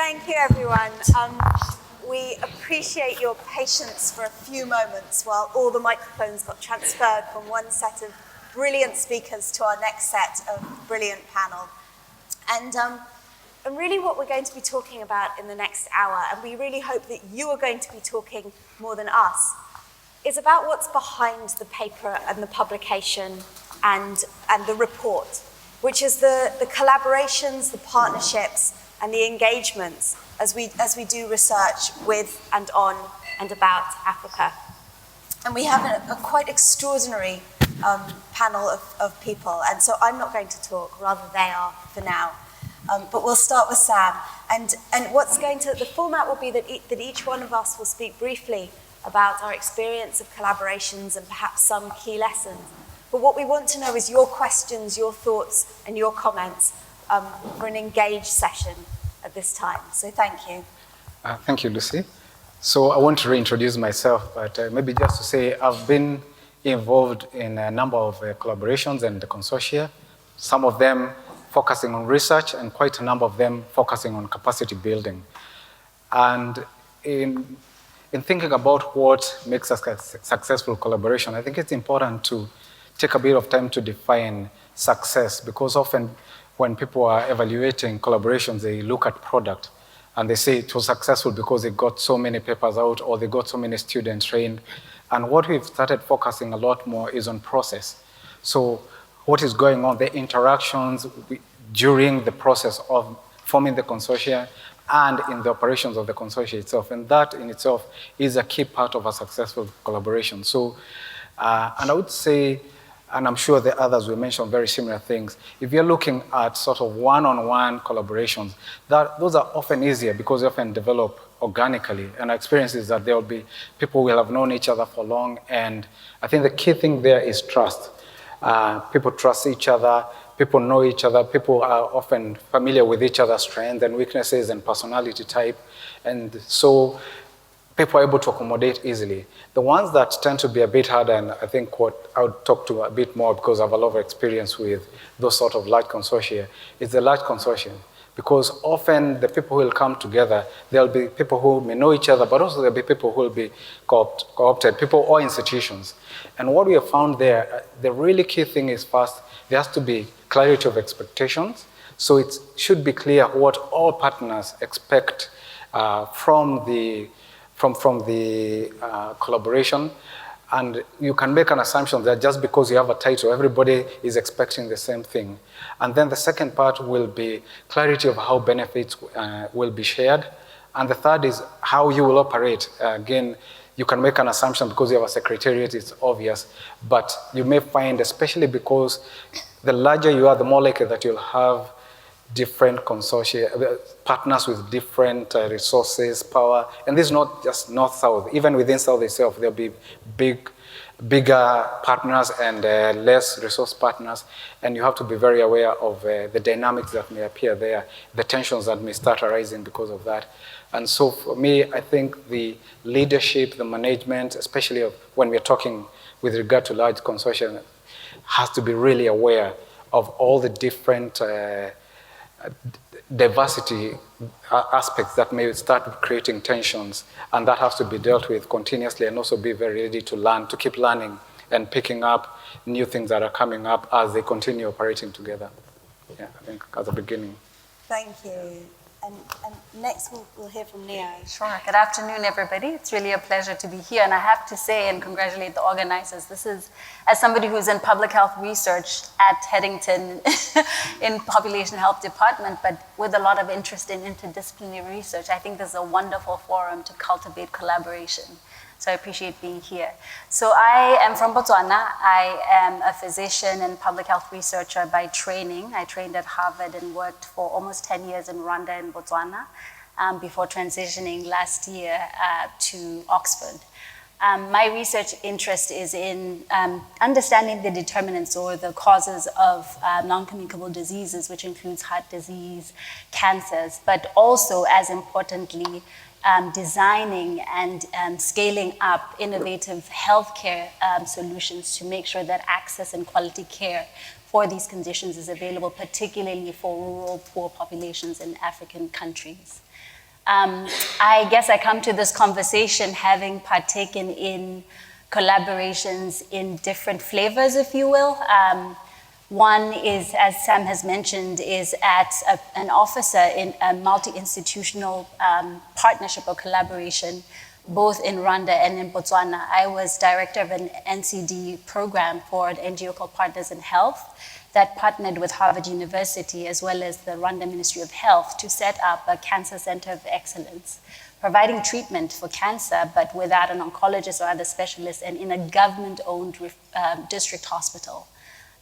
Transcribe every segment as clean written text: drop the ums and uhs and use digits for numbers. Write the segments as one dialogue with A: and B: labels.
A: Thank you, everyone. We appreciate your patience for a few moments while all the microphones got transferred from one set of brilliant speakers to our next set of brilliant panel. And really what we're going to be talking about in the next hour, and we really hope that you are going to be talking more than us, is about what's behind the paper and the publication and the report, which is the collaborations, the partnerships, and the engagements as we do research with and on and about Africa. And we have a quite extraordinary panel of people, and so I'm not going to talk, rather they are for now. But we'll start with Sam. And the format will be that each one of us will speak briefly about our experience of collaborations and perhaps some key lessons. But what we want to know is your questions, your thoughts, and your comments for an engaged session at this time. So thank you.
B: Thank you, Lucy. So I want to reintroduce myself, but maybe just to say I've been involved in a number of collaborations and consortia, some of them focusing on research and quite a number of them focusing on capacity building. And in thinking about what makes a successful collaboration, I think it's important to take a bit of time to define success, because often when people are evaluating collaborations, they look at product and they say it was successful because they got so many papers out or they got so many students trained. And what we've started focusing a lot more is on process. So what is going on, the interactions during the process of forming the consortia and in the operations of the consortia itself. And that in itself is a key part of a successful collaboration. So, and I would say, and I'm sure the others will mention very similar things, if you're looking at sort of one-on-one collaborations, those are often easier because they often develop organically. And our experience is that there will be people who will have known each other for long. And I think the key thing there is trust. People trust each other. People know each other. People are often familiar with each other's strengths and weaknesses and personality type. And so people are able to accommodate easily. The ones that tend to be a bit harder, and I think what I would talk to a bit more because I have a lot of experience with those sort of large consortia, is the large consortium. Because often the people who will come together, there'll be people who may know each other, but also there'll be people who will be co-opted, people or institutions. And what we have found there, the really key thing is first, there has to be clarity of expectations. So it should be clear what all partners expect from the collaboration. And you can make an assumption that just because you have a title, everybody is expecting the same thing. And then the second part will be clarity of how benefits will be shared. And the third is how you will operate. Again, you can make an assumption because you have a secretariat, it's obvious. But you may find, especially because the larger you are, the more likely that you'll have different consortia, partners with different resources, power. And this is not just North-South. Even within South itself, there'll be bigger partners and less resource partners. And you have to be very aware of the dynamics that may appear there, the tensions that may start arising because of that. And so for me, I think the leadership, the management, especially when we're talking with regard to large consortia, has to be really aware of all the different diversity aspects that may start creating tensions, and that has to be dealt with continuously, and also be very ready to learn, to keep learning and picking up new things that are coming up as they continue operating together. Yeah, I think at the beginning.
A: Thank you. And next we'll hear from Neo.
C: Sure. Good afternoon, everybody. It's really a pleasure to be here. And I have to say and congratulate the organizers. This is, as somebody who's in public health research at Headington in population health department, but with a lot of interest in interdisciplinary research, I think this is a wonderful forum to cultivate collaboration. So I appreciate being here. So I am from Botswana. I am a physician and public health researcher by training. I trained at Harvard and worked for almost 10 years in Rwanda and Botswana before transitioning last year to Oxford. My research interest is in understanding the determinants or the causes of non-communicable diseases, which includes heart disease, cancers, but also, as importantly, designing and scaling up innovative healthcare solutions to make sure that access and quality care for these conditions is available, particularly for rural, poor populations in African countries. I guess I come to this conversation having partaken in collaborations in different flavors, if you will. One is, as Sam has mentioned, is at an officer in a multi-institutional partnership or collaboration, both in Rwanda and in Botswana. I was director of an NCD program for an NGO called Partners in Health that partnered with Harvard University as well as the Rwanda Ministry of Health to set up a cancer center of excellence, providing treatment for cancer, but without an oncologist or other specialists, and in a government-owned district hospital.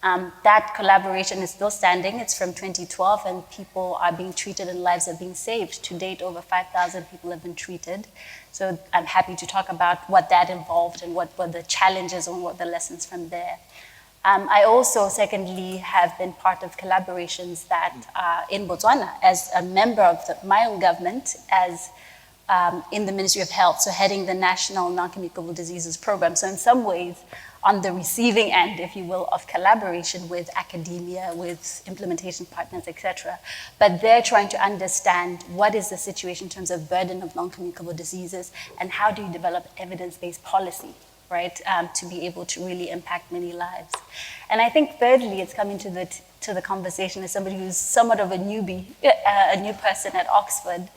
C: That collaboration is still standing. It's from 2012, and people are being treated and lives are being saved. To date, over 5,000 people have been treated. So I'm happy to talk about what that involved and what were the challenges and what the lessons from there. I also, secondly, have been part of collaborations that are in Botswana as a member of my own government, as in the Ministry of Health, so heading the National Non-Communicable Diseases Program. So in some ways, on the receiving end, if you will, of collaboration with academia, with implementation partners, etc. But they're trying to understand what is the situation in terms of burden of non-communicable diseases and how do you develop evidence-based policy, right, to be able to really impact many lives. And I think thirdly, it's coming to the conversation as somebody who's somewhat of a newbie, a new person at Oxford.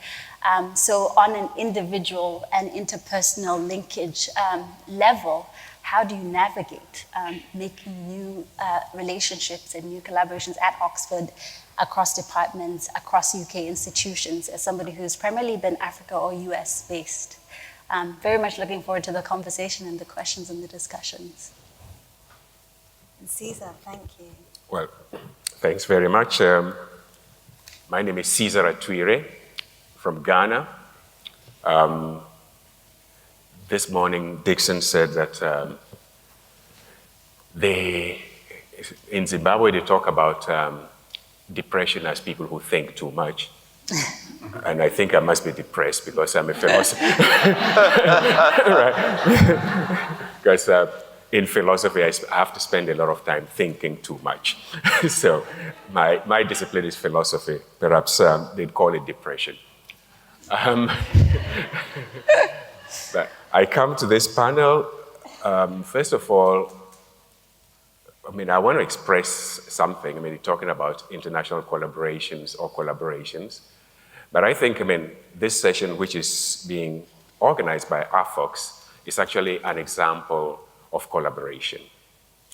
C: So on an individual and interpersonal linkage level, how do you navigate making new relationships and new collaborations at Oxford, across departments, across UK institutions, as somebody who's primarily been Africa or US based? Very much looking forward to the conversation and the questions and the discussions.
A: And Caesar, thank you.
D: Well, thanks very much. My name is Caesar Atuire from Ghana. This morning, Dixon said that in Zimbabwe, they talk about depression as people who think too much. And I think I must be depressed because I'm a philosopher. Right? Because in philosophy, I have to spend a lot of time thinking too much. So my discipline is philosophy. Perhaps they'd call it depression. But I come to this panel, first of all, I want to express something. You're talking about international collaborations or collaborations. But I think, this session, which is being organized by AFOX, is actually an example of collaboration.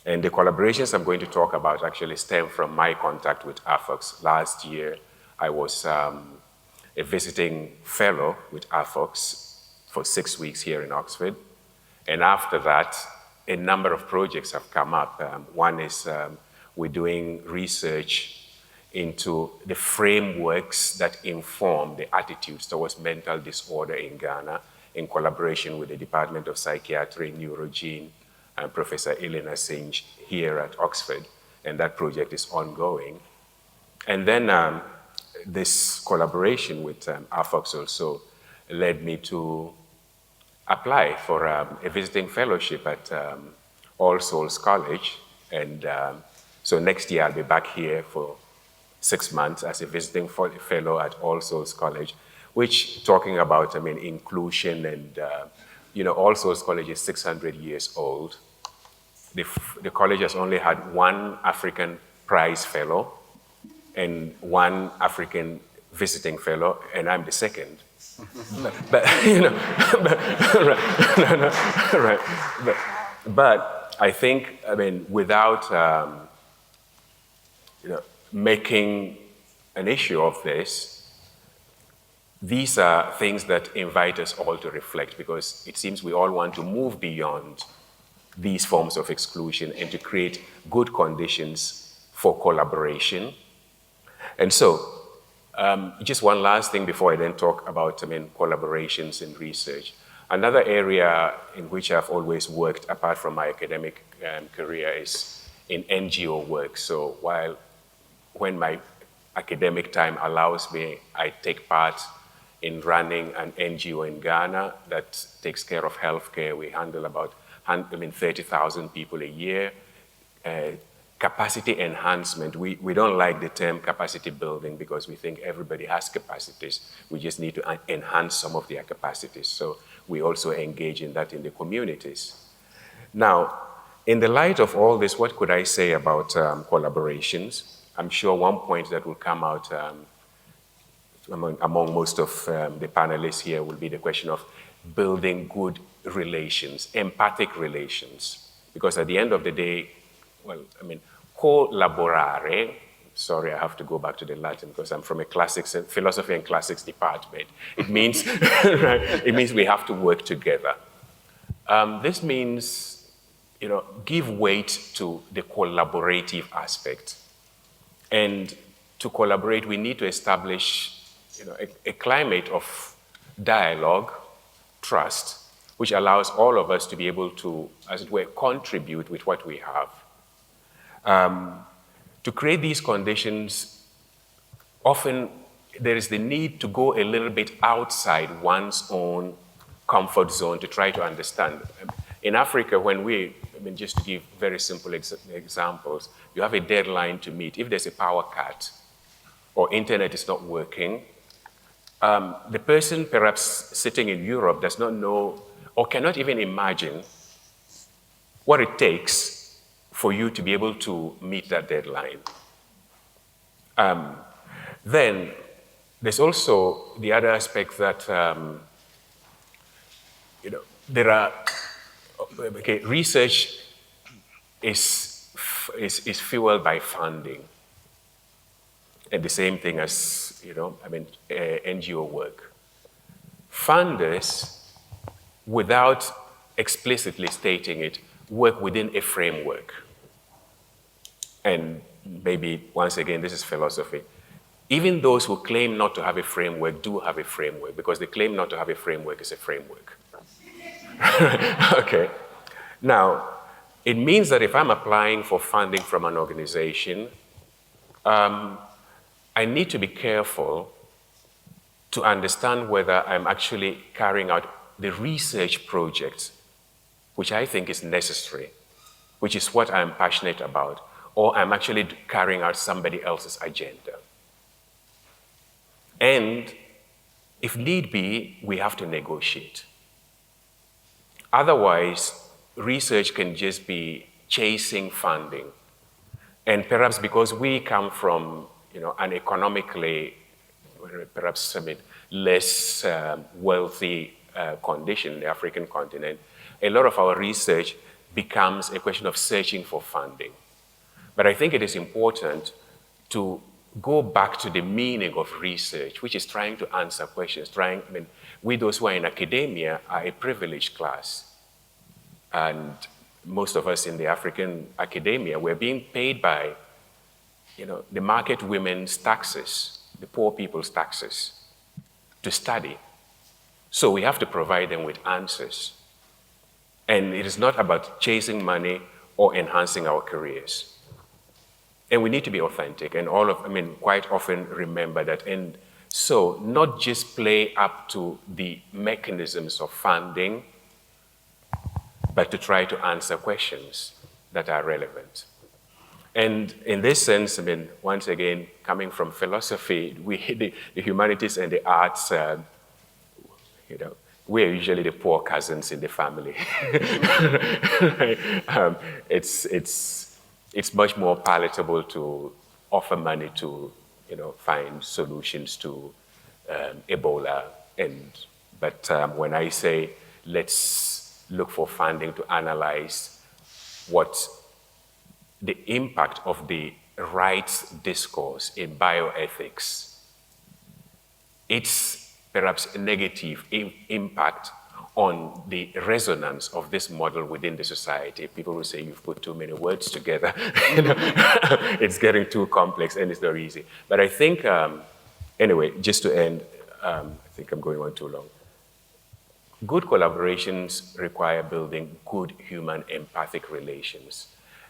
D: And the collaborations I'm going to talk about actually stem from my contact with AFOX. Last year, I was a visiting fellow with AFOX for 6 weeks here in Oxford. And after that, a number of projects have come up. One is we're doing research into the frameworks that inform the attitudes towards mental disorder in Ghana in collaboration with the Department of Psychiatry, Neurogene, and Professor Elena Singe here at Oxford. And that project is ongoing. And then this collaboration with AFOX also led me to apply for a visiting fellowship at All Souls College. And so next year I'll be back here for 6 months as a visiting fellow at All Souls College, which talking about, inclusion and, All Souls College is 600 years old. The college has only had one African prize fellow and one African visiting fellow, and I'm the second. But I think, without making an issue of this, these are things that invite us all to reflect, because it seems we all want to move beyond these forms of exclusion and to create good conditions for collaboration. And so, just one last thing before I then talk about collaborations in research. Another area in which I've always worked, apart from my academic career, is in NGO work. So when my academic time allows me, I take part in running an NGO in Ghana that takes care of healthcare. We handle about 30,000 people a year, capacity enhancement. We don't like the term capacity building because we think everybody has capacities. We just need to enhance some of their capacities. So we also engage in that in the communities. Now, in the light of all this, what could I say about collaborations? I'm sure one point that will come out among most of the panelists here will be the question of building good relations, empathic relations. Because at the end of the day, collaborare, sorry, I have to go back to the Latin because I'm from a classics, philosophy and classics department. It means, right, it means we have to work together. This means, give weight to the collaborative aspect. And to collaborate, we need to establish a climate of dialogue, trust, which allows all of us to be able to, as it were, contribute with what we have. To create these conditions, often there is the need to go a little bit outside one's own comfort zone to try to understand. In Africa, just to give very simple examples, you have a deadline to meet. If there's a power cut or internet is not working, the person perhaps sitting in Europe does not know or cannot even imagine what it takes for you to be able to meet that deadline. Then there's also the other aspect that there are research is fueled by funding, and the same thing as NGO work. Funders, without explicitly stating it, work within a framework. And maybe, once again, this is philosophy. Even those who claim not to have a framework do have a framework, because the claim not to have a framework is a framework. Okay. Now, it means that if I'm applying for funding from an organization, I need to be careful to understand whether I'm actually carrying out the research project, which I think is necessary, which is what I'm passionate about, or I'm actually carrying out somebody else's agenda. And if need be, we have to negotiate. Otherwise, research can just be chasing funding. And perhaps because we come from an economically, perhaps less wealthy condition in the African continent, a lot of our research becomes a question of searching for funding. But I think it is important to go back to the meaning of research, which is trying to answer questions. We, those who are in academia, are a privileged class. And most of us in the African academia, we're being paid by the market women's taxes, the poor people's taxes, to study. So we have to provide them with answers. And it is not about chasing money or enhancing our careers. And we need to be authentic, and quite often remember that. And so not just play up to the mechanisms of funding, but to try to answer questions that are relevant. And in this sense, once again, coming from philosophy, the humanities and the arts, we are usually the poor cousins in the family. It's much more palatable to offer money to, find solutions to Ebola. But when I say let's look for funding to analyze what the impact of the rights discourse in bioethics, its perhaps negative impact on the resonance of this model within the society. People will say, you've put too many words together. It's getting too complex and it's not easy. But I think, anyway, just to end, I think I'm going on too long. Good collaborations require building good human empathic relations.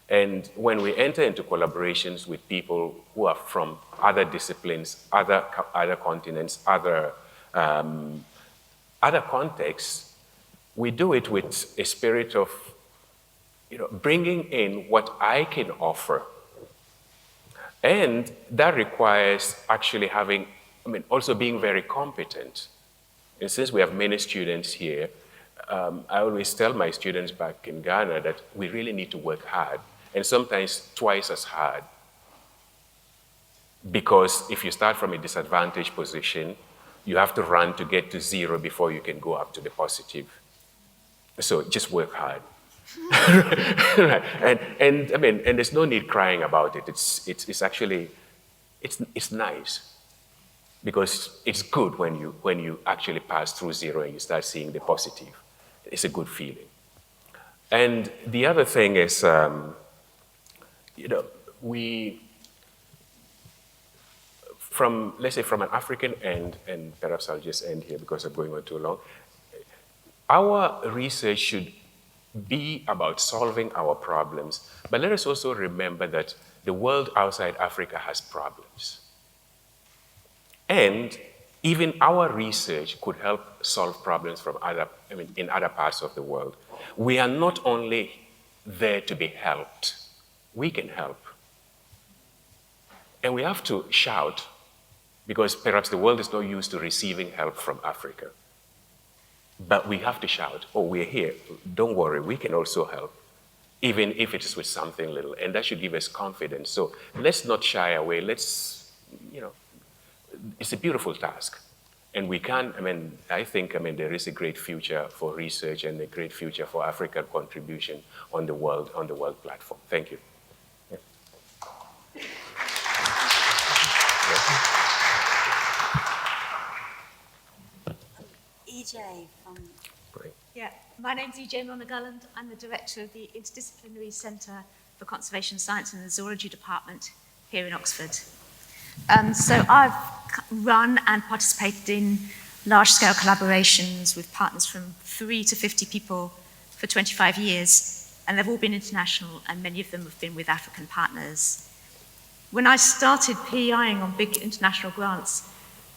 D: And when we enter into collaborations with people who are from other disciplines, other continents, other contexts, we do it with a spirit of bringing in what I can offer And that requires actually having, also being very competent. And since we have many students here, I always tell my students back in Ghana that we really need to work hard, and sometimes twice as hard. Because if you start from a disadvantaged position, you have to run to get to zero before you can go up to the positive. So just work hard. Right. And there's no need crying about it. It's actually, it's nice. Because it's good when you actually pass through zero and you start seeing the positive. It's a good feeling. And the other thing is, let's say from an African end, and perhaps I'll just end here because I'm going on too long, our research should be about solving our problems, but let us also remember that the world outside Africa has problems. And even our research could help solve problems from in other parts of the world. We are not only there to be helped, we can help. And we have to shout, because perhaps the world is not used to receiving help from Africa. But we have to shout, oh, we're here. Don't worry, we can also help, even if it is with something little. And that should give us confidence. So let's not shy away. Let's, it's a beautiful task. And we can, I think there is a great future for research and a great future for African contribution on the world platform. Thank you. Yeah.
A: EJ from...
D: Great.
E: Yeah, my name's EJ Milner-Gulland. I'm the director of the Interdisciplinary Centre for Conservation Science in the Zoology Department here in Oxford. So I've run and participated in large-scale collaborations with partners from 3 to 50 people for 25 years, and they've all been international, and many of them have been with African partners. When I started PEIing on big international grants,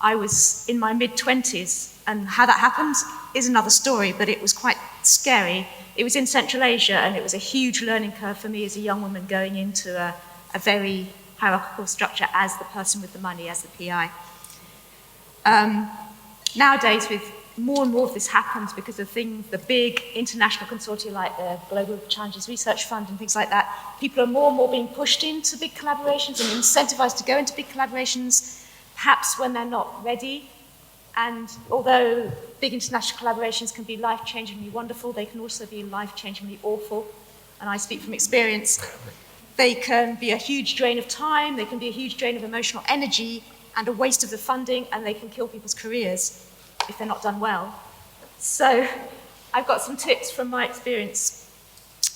E: I was in my mid-20s, and how that happened is another story, but it was quite scary. It was in Central Asia, and it was a huge learning curve for me as a young woman going into a very hierarchical structure as the person with the money, as the PI. Nowadays, with more and more of this happens because of things, the big international consortia like the Global Challenges Research Fund and things like that, people are more and more being pushed into big collaborations and incentivized to go into big collaborations, perhaps when they're not ready. And although big international collaborations can be life-changingly wonderful, they can also be life-changingly awful. And I speak from experience. They can be a huge drain of time, they can be a huge drain of emotional energy, and a waste of the funding, and they can kill people's careers if they're not done well. So I've got some tips from my experience.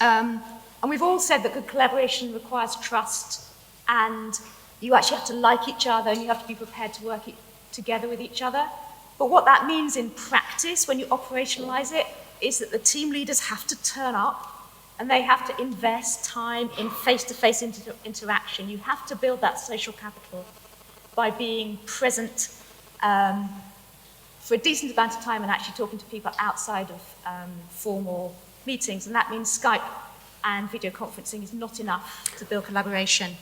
E: And we've all said that good collaboration requires trust, and you actually have to like each other, and you have to be prepared to work together with each other. But what that means in practice, when you operationalize it, is that the team leaders have to turn up, and they have to invest time in face-to-face interaction. You have to build that social capital by being present for a decent amount of time and actually talking to people outside of formal meetings. And that means Skype and video conferencing is not enough to build collaboration.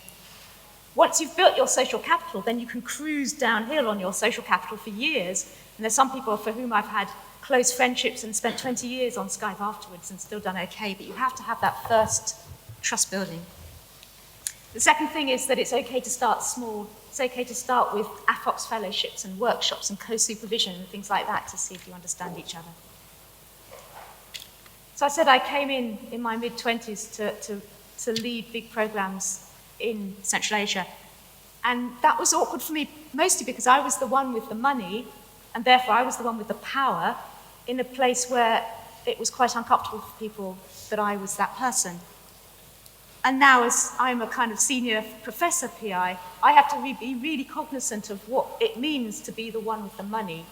E: Once you've built your social capital, then you can cruise downhill on your social capital for years. And there's some people for whom I've had close friendships and spent 20 years on Skype afterwards and still done okay, but you have to have that first trust building. The second thing is that it's okay to start small. It's okay to start with AFOX fellowships and workshops and co-supervision and things like that to see if you understand each other. So I said I came in my mid-20s to lead big programs in Central Asia. And that was awkward for me, mostly because I was the one with the money, and therefore I was the one with the power in a place where it was quite uncomfortable for people that I was that person. And now, as I'm a kind of senior professor PI, I have to be really cognizant of what it means to be the one with the money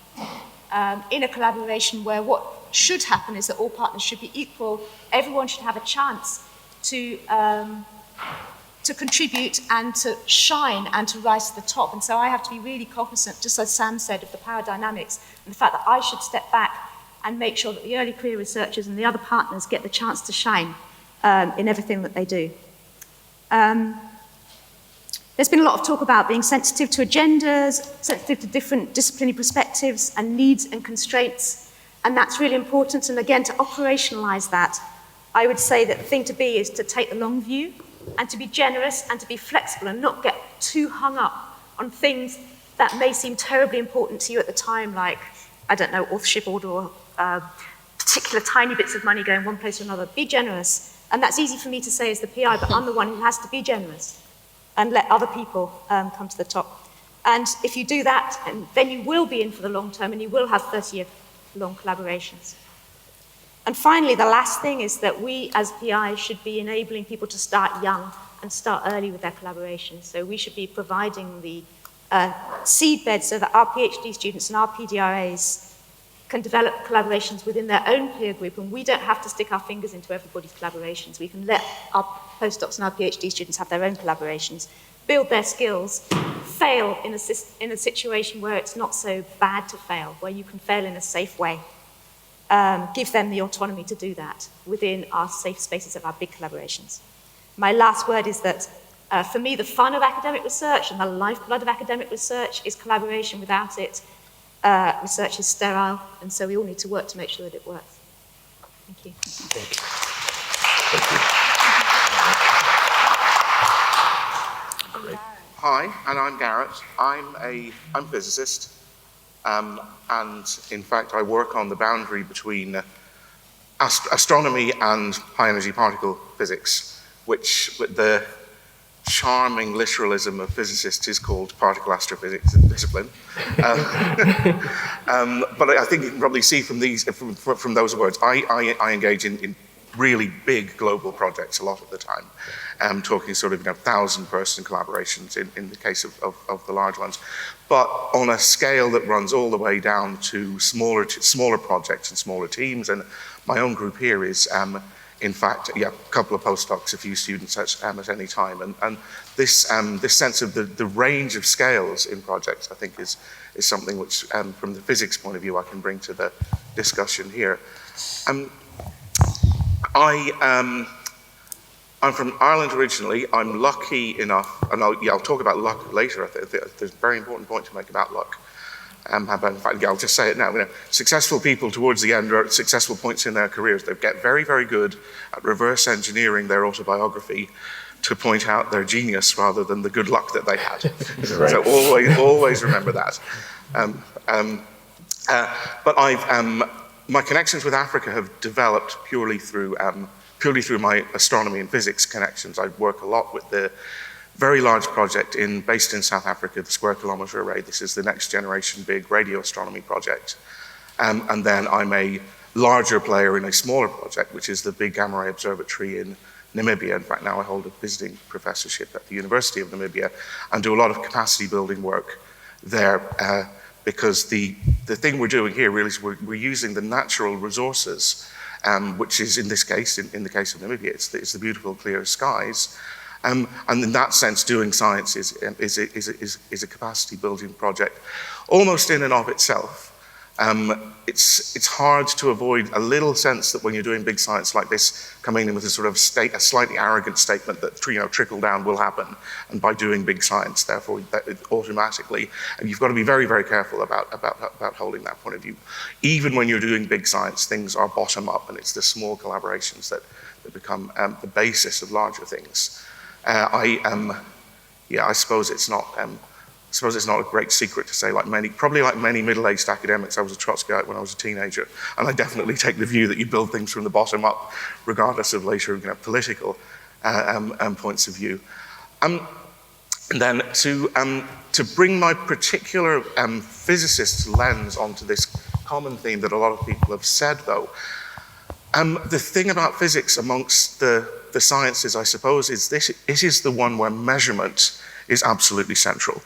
E: in a collaboration where what should happen is that all partners should be equal. Everyone should have a chance to contribute and to shine and to rise to the top. And so I have to be really cognizant, just as Sam said, of the power dynamics and the fact that I should step back and make sure that the early career researchers and the other partners get the chance to shine in everything that they do. There's been a lot of talk about being sensitive to agendas, sensitive to different disciplinary perspectives and needs and constraints, and that's really important. And again, to operationalize that, I would say that the thing to be is to take the long view and to be generous and to be flexible and not get too hung up on things that may seem terribly important to you at the time, like, I don't know, authorship order or particular tiny bits of money going one place or another. Be generous. And that's easy for me to say as the PI, but I'm the one who has to be generous and let other people come to the top. And if you do that, then you will be in for the long term and you will have 30-year-long collaborations. And finally, the last thing is that we as PI should be enabling people to start young and start early with their collaborations. So we should be providing the seedbed so that our PhD students and our PDRAs can develop collaborations within their own peer group, and we don't have to stick our fingers into everybody's collaborations. We can let our postdocs and our PhD students have their own collaborations, build their skills, fail in a situation where it's not so bad to fail, where you can fail in a safe way. Give them the autonomy to do that within our safe spaces of our big collaborations. My last word is that for me, the fun of academic research and the lifeblood of academic research is collaboration. Without it, research is sterile, and so we all need to work to make sure that it works. Thank you.
D: Thank you. Thank you. Great.
F: Hi, and I'm Garret. I'm a physicist, and in fact I work on the boundary between astronomy and high-energy particle physics, which with the charming literalism of physicists is called particle astrophysics discipline. But I think you can probably see from those words, I engage in really big global projects a lot of the time. Talking sort of 1,000-person collaborations in the case of the large ones, but on a scale that runs all the way down to smaller projects and smaller teams. And my own group here is, in fact, a couple of postdocs, a few students at any time. And this sense of the range of scales in projects, I think, is something which, from the physics point of view, I can bring to the discussion here. I'm from Ireland originally. I'm lucky enough, and I'll talk about luck later. There's a very important point to make about luck. In fact, I'll just say it now. Successful people towards the end are at successful points in their careers. They get very, very good at reverse engineering their autobiography to point out their genius rather than the good luck that they had. Right. So always remember that. But my connections with Africa have developed purely through my astronomy and physics connections. I work a lot with the very large project based in South Africa, the Square Kilometre Array. This is the next generation big radio astronomy project. And then I'm a larger player in a smaller project, which is the Big Gamma Ray Observatory in Namibia. In fact, now I hold a visiting professorship at the University of Namibia and do a lot of capacity building work there because the thing we're doing here really is we're using the natural resources, which is in this case, in the case of Namibia, it's the beautiful clear skies. And in that sense, doing science is a capacity building project, almost in and of itself. It's hard to avoid a little sense that when you're doing big science like this, coming in with a sort of a slightly arrogant statement that trickle down will happen, and by doing big science, therefore, that automatically, and you've got to be very, very careful about holding that point of view. Even when you're doing big science, things are bottom up, and it's the small collaborations that become the basis of larger things. I suppose it's not a great secret to say, probably like many middle-aged academics, I was a Trotskyite when I was a teenager, and I definitely take the view that you build things from the bottom up, regardless of later political points of view. And then to bring my particular physicist's lens onto this common theme that a lot of people have said, though, the thing about physics amongst the sciences, I suppose, is it is the one where measurement is absolutely central.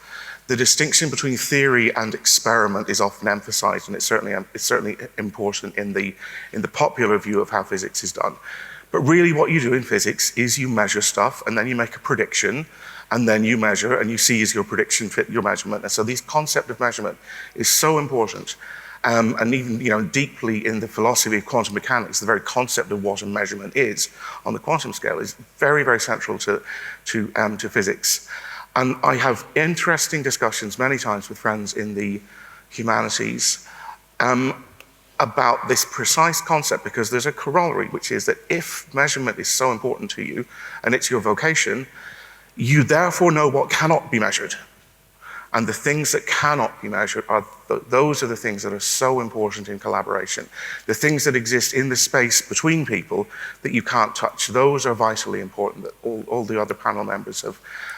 F: The distinction between theory and experiment is often emphasized, and it's certainly important in the popular view of how physics is done. But really what you do in physics is you measure stuff, and then you make a prediction, and then you measure, and you see is your prediction fit your measurement. And so this concept of measurement is so important. And even deeply in the philosophy of quantum mechanics, the very concept of what a measurement is on the quantum scale is very, very central to physics. And I have interesting discussions many times with friends in the humanities about this precise concept, because there's a corollary, which is that if measurement is so important to you and it's your vocation, you therefore know what cannot be measured. And the things that cannot be measured those are the things that are so important in collaboration. The things that exist in the space between people that you can't touch, those are vitally important, that all the other panel members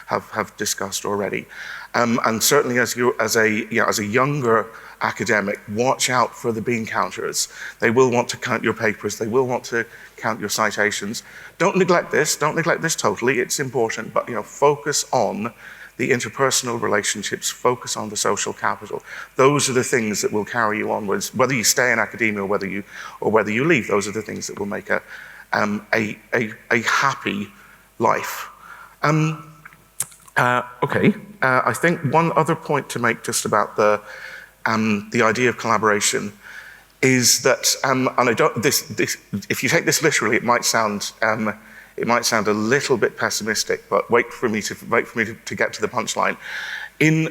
F: have discussed already. And certainly as a younger academic, watch out for the bean counters. They will want to count your papers, they will want to count your citations. Don't neglect this totally, it's important, but focus on the interpersonal relationships, focus on the social capital. Those are the things that will carry you onwards, whether you stay in academia or whether you leave. Those are the things that will make a happy life. I think one other point to make just about the idea of collaboration is that, and I don't. If you take this literally, it might sound a little bit pessimistic, but wait for me to get to the punchline.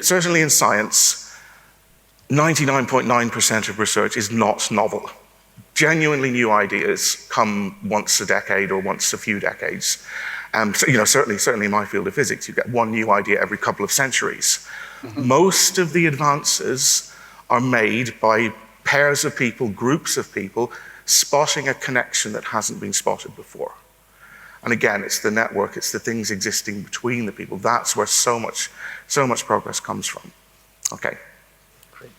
F: Certainly in science, 99.9% of research is not novel. Genuinely new ideas come once a decade or once a few decades. Certainly in my field of physics, you get one new idea every couple of centuries. Mm-hmm. Most of the advances are made by pairs of people, groups of people, spotting a connection that hasn't been spotted before. And again, it's the network, it's the things existing between the people. That's where so much progress comes from. Okay.
B: Great.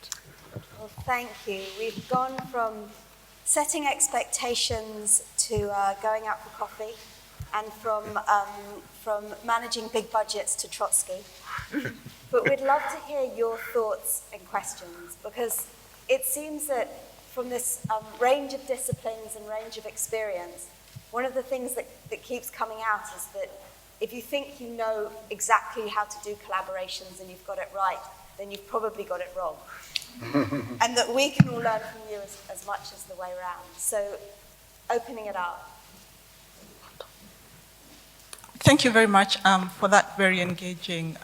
A: Well, thank you. We've gone from setting expectations to going out for coffee, and from managing big budgets to Trotsky. But we'd love to hear your thoughts and questions, because it seems that from this range of disciplines and range of experience, one of the things that keeps coming out is that if you think you know exactly how to do collaborations and you've got it right, then you've probably got it wrong. And that we can all learn from you as much as the way around. So opening it up.
G: Thank you very much for that very engaging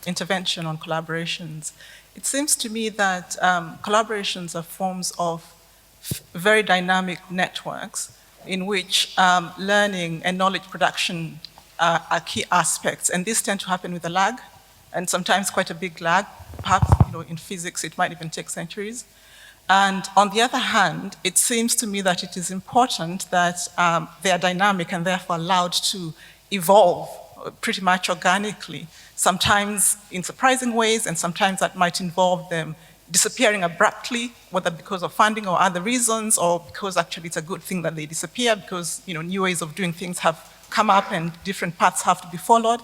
G: intervention on collaborations. It seems to me that collaborations are forms of very dynamic networks in which learning and knowledge production are key aspects. And these tend to happen with a lag, and sometimes quite a big lag. Perhaps in physics it might even take centuries. And on the other hand, it seems to me that it is important that they are dynamic and therefore allowed to evolve pretty much organically, sometimes in surprising ways, and sometimes that might involve them disappearing abruptly, whether because of funding or other reasons, or because actually it's a good thing that they disappear because new ways of doing things have come up and different paths have to be followed.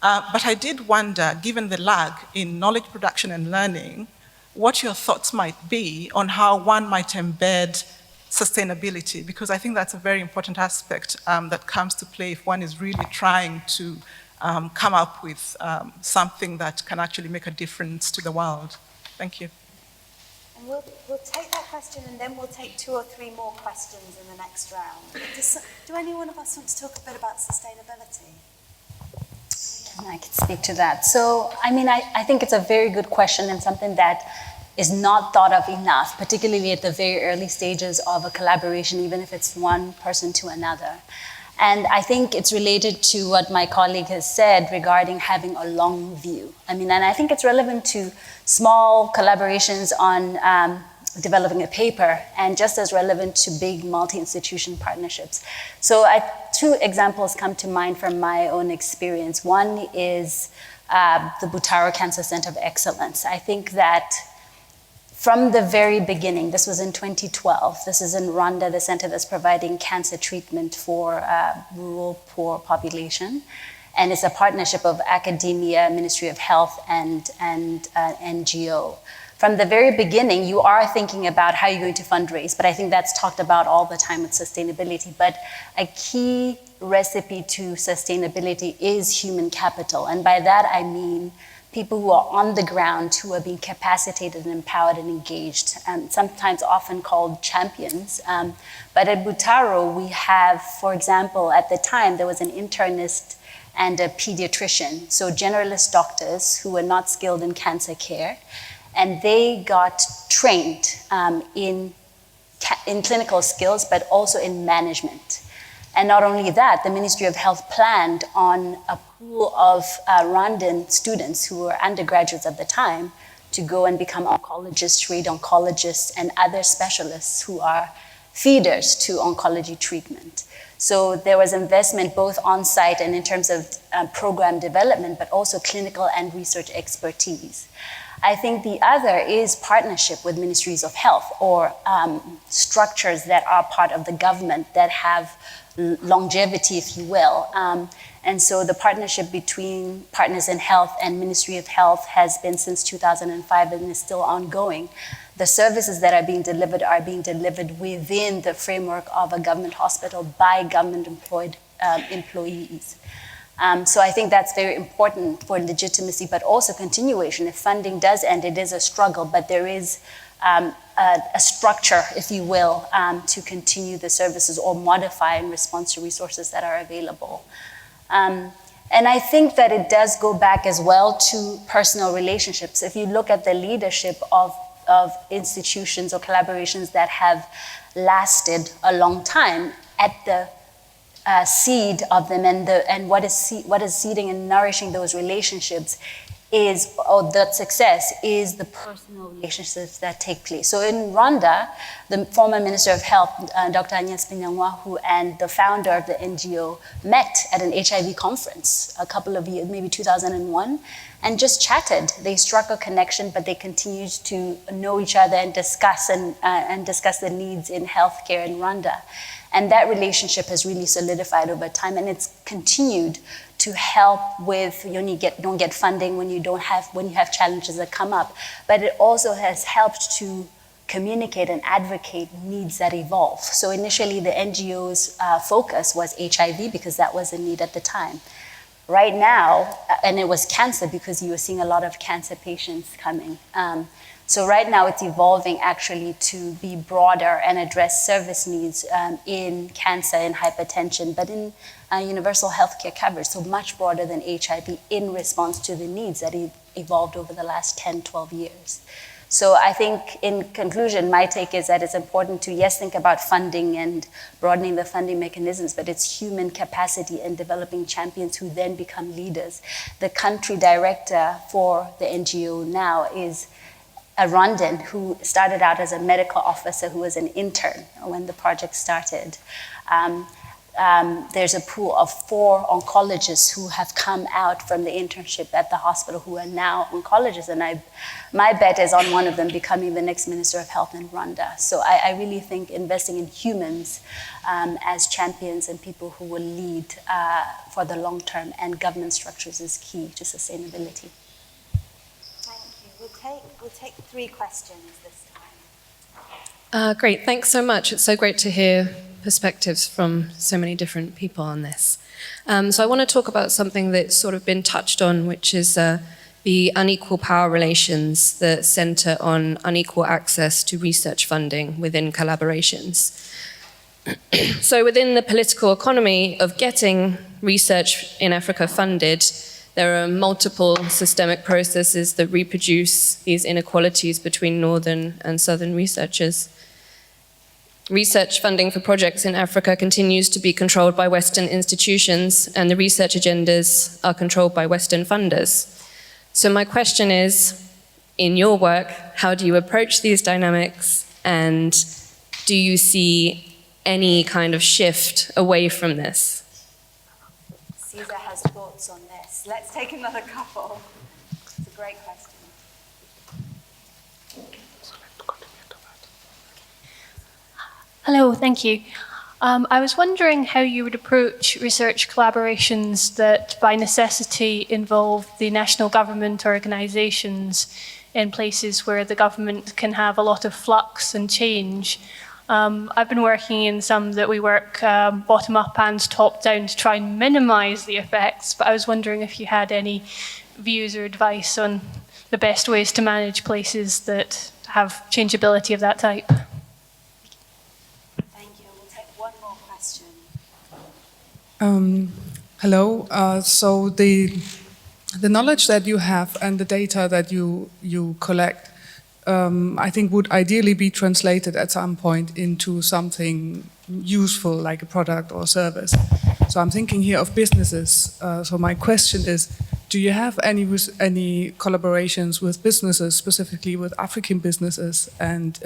G: But I did wonder, given the lag in knowledge production and learning, what your thoughts might be on how one might embed sustainability, because I think that's a very important aspect that comes to play if one is really trying to come up with something that can actually make a difference to the world. Thank you.
A: And we'll take that question, and then we'll take 2 or 3 more questions in the next round. Do any one of us want to talk a bit about sustainability?
C: I can speak to that. So, I think it's a very good question, and something that is not thought of enough, particularly at the very early stages of a collaboration, even if it's one person to another. And I think it's related to what my colleague has said regarding having a long view. And I think it's relevant to small collaborations on developing a paper, and just as relevant to big multi-institution partnerships. So 2 examples come to mind from my own experience. One is the Butera Cancer Center of Excellence. I think that from the very beginning, this was in 2012, this is in Rwanda, the center that's providing cancer treatment for rural poor population. And it's a partnership of academia, Ministry of Health, and NGO. From the very beginning, you are thinking about how you're going to fundraise, but I think that's talked about all the time with sustainability. But a key recipe to sustainability is human capital. And by that, I mean people who are on the ground, who are being capacitated and empowered and engaged, and sometimes often called champions. But at Butera, we have, for example, at the time, there was an internist and a pediatrician, so generalist doctors who were not skilled in cancer care, and they got trained in clinical skills, but also in management. And not only that, the Ministry of Health planned on a pool of Rwandan students who were undergraduates at the time to go and become oncologists, radiologists, and other specialists who are feeders to oncology treatment. So there was investment both on-site and in terms of program development, but also clinical and research expertise. I think the other is partnership with ministries of health or structures that are part of the government that have longevity, if you will. And so the partnership between Partners in Health and Ministry of Health has been since 2005 and is still ongoing. The services that are being delivered within the framework of a government hospital by government-employed employees. So I think that's very important for legitimacy, but also continuation. If funding does end, it is a struggle, but there is a structure, if you will, to continue the services or modify in response to resources that are available. And I think that it does go back as well to personal relationships. If you look at the leadership of institutions or collaborations that have lasted a long time, at the seed of them and what is seeding and nourishing those relationships is, or that success is the personal relationships that take place. So in Rwanda, the former Minister of Health, Dr. Agnes Pinyanwahu, and the founder of the NGO met at an HIV conference a couple of years, maybe 2001, and just chatted. They struck a connection, but they continued to know each other and discuss the needs in healthcare in Rwanda. And that relationship has really solidified over time, and it's continued to help with when you don't get funding, when you have challenges that come up. But it also has helped to communicate and advocate needs that evolve. So initially the NGO's focus was HIV because that was a need at the time. Right now, and it was cancer because you were seeing a lot of cancer patients coming. So right now it's evolving actually to be broader and address service needs in cancer and hypertension, but in universal healthcare coverage, so much broader than HIV in response to the needs that evolved over the last 10, 12 years. So I think in conclusion, my take is that it's important to, yes, think about funding and broadening the funding mechanisms, but it's human capacity and developing champions who then become leaders. The country director for the NGO now is a Rwandan who started out as a medical officer who was an intern when the project started. There's a pool of 4 oncologists who have come out from the internship at the hospital who are now oncologists, and my bet is on one of them becoming the next Minister of Health in Rwanda. So I really think investing in humans as champions and people who will lead for the long term and government structures is key to sustainability.
A: We'll take 3 questions this time.
H: Great, thanks so much. It's so great to hear perspectives from so many different people on this. So I want to talk about something that's sort of been touched on, which is the unequal power relations that center on unequal access to research funding within collaborations. So within the political economy of getting research in Africa funded, there are multiple systemic processes that reproduce these inequalities between northern and southern researchers. Research funding for projects in Africa continues to be controlled by Western institutions, and the research agendas are controlled by Western funders. So my question is, in your work, how do you approach these dynamics, and do you see any kind of shift away from this?
A: Caesar has thoughts on this. Let's take another couple. It's a great question.
I: Hello, thank you. I was wondering how you would approach research collaborations that by necessity involve the national government organisations in places where the government can have a lot of flux and change. I've been working in some that we work bottom up and top down to try and minimise the effects, but I was wondering if you had any views or advice on the best ways to manage places that have changeability of that type.
A: Thank you. We'll take one more question.
J: Hello. So the knowledge that you have and the data that you collect, I think would ideally be translated at some point into something useful, like a product or service. So I'm thinking here of businesses. So my question is, do you have any collaborations with businesses, specifically with African businesses? And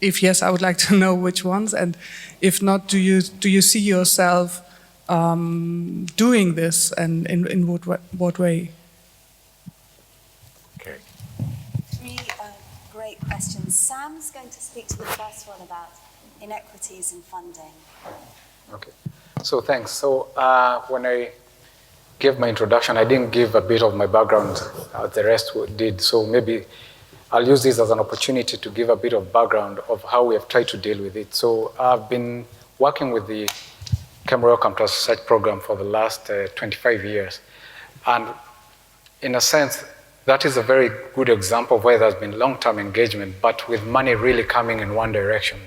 J: if yes, I would like to know which ones. And if not, do you see yourself doing this, and in what way?
D: Okay.
A: Three great questions. Sam's going to speak to the first one about inequities in funding.
B: Okay. So thanks. So when I gave my introduction, I didn't give a bit of my background as the rest did. So maybe I'll use this as an opportunity to give a bit of background of how we have tried to deal with it. So I've been working with the KEMRI-Wellcome Research Program for the last 25 years. And in a sense, that is a very good example of where there's been long-term engagement, but with money really coming in one direction.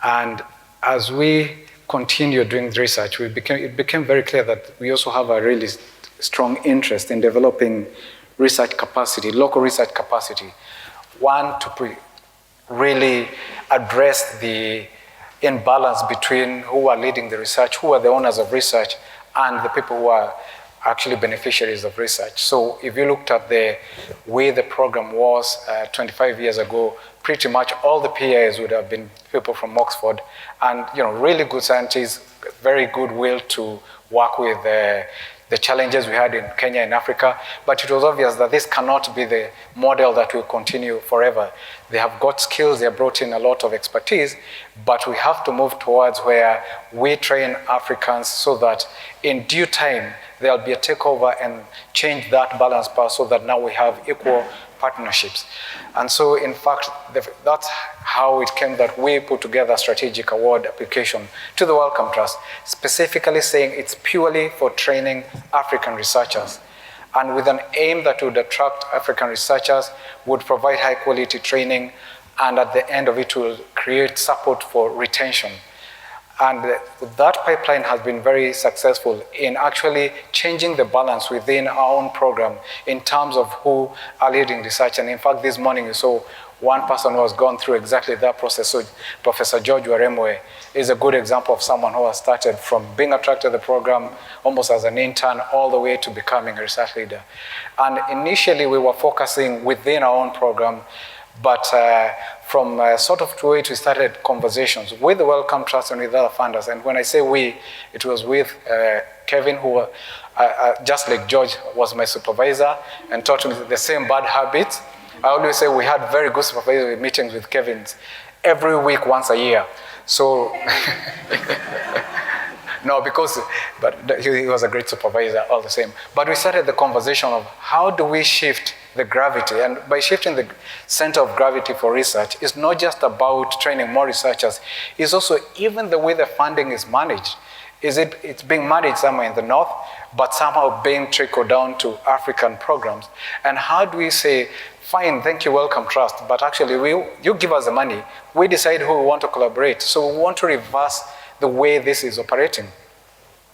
B: And as we continue doing research, it became very clear that we also have a really strong interest in developing research capacity, local research capacity. One, to really address the imbalance between who are leading the research, who are the owners of research, and the people who are actually beneficiaries of research. So if you looked at the way the program was 25 years ago, pretty much all the PIs would have been people from Oxford, and really good scientists, very good will to work with the challenges we had in Kenya and Africa. But it was obvious that this cannot be the model that will continue forever. They have got skills, they have brought in a lot of expertise, but we have to move towards where we train Africans so that in due time, there'll be a takeover and change that balance path so that now we have equal partnerships. And so, in fact, that's how it came that we put together a strategic award application to the Wellcome Trust, specifically saying it's purely for training African researchers. And with an aim that would attract African researchers, would provide high quality training, and at the end of it will create support for retention. And that pipeline has been very successful in actually changing the balance within our own program in terms of who are leading research. And in fact, this morning you saw one person who has gone through exactly that process. So Professor George Waremwe is a good example of someone who has started from being attracted to the program almost as an intern all the way to becoming a research leader. And initially we were focusing within our own program, but from sort of to it, we started conversations with the Wellcome Trust and with other funders. And when I say we, it was with Kevin, who just like George was my supervisor and taught me the same bad habits. I always say we had very good supervisory meetings with Kevin every week, once a year. So, no, but he was a great supervisor all the same. But we started the conversation of how do we shift the gravity, and by shifting the center of gravity for research, it's not just about training more researchers, it's also even the way the funding is managed. It's being managed somewhere in the north, but somehow being trickled down to African programs. And how do we say, fine, thank you, Wellcome Trust, but actually you give us the money, we decide who we want to collaborate. So we want to reverse the way this is operating.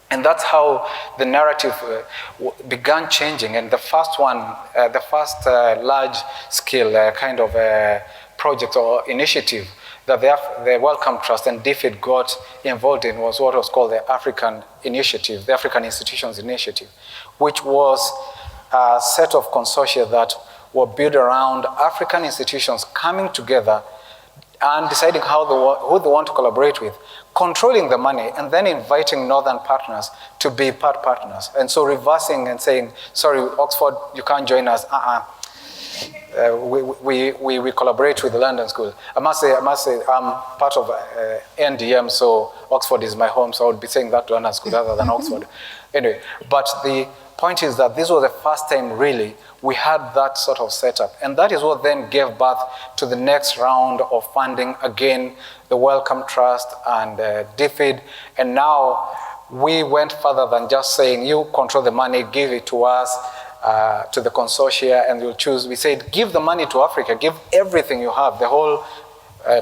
B: And that's how the narrative began changing. And the first one, large-scale kind of project or initiative that the Wellcome Trust and DFID got involved in was what was called the African Initiative, the African Institutions Initiative, which was a set of consortia that were built around African institutions coming together and deciding who they want to collaborate with, controlling the money, and then inviting northern partners to be part partners. And so reversing and saying, sorry, Oxford, you can't join us. We collaborate with the London School. I must say, I'm part of NDM, so Oxford is my home, so I would be saying that to London School rather than Oxford. Anyway, but the point is that this was the first time really we had that sort of setup. And that is what then gave birth to the next round of funding, again, the Wellcome Trust and DFID. And now we went further than just saying, you control the money, give it to us, to the consortia, and we'll choose. We said, give the money to Africa, give everything you have, the whole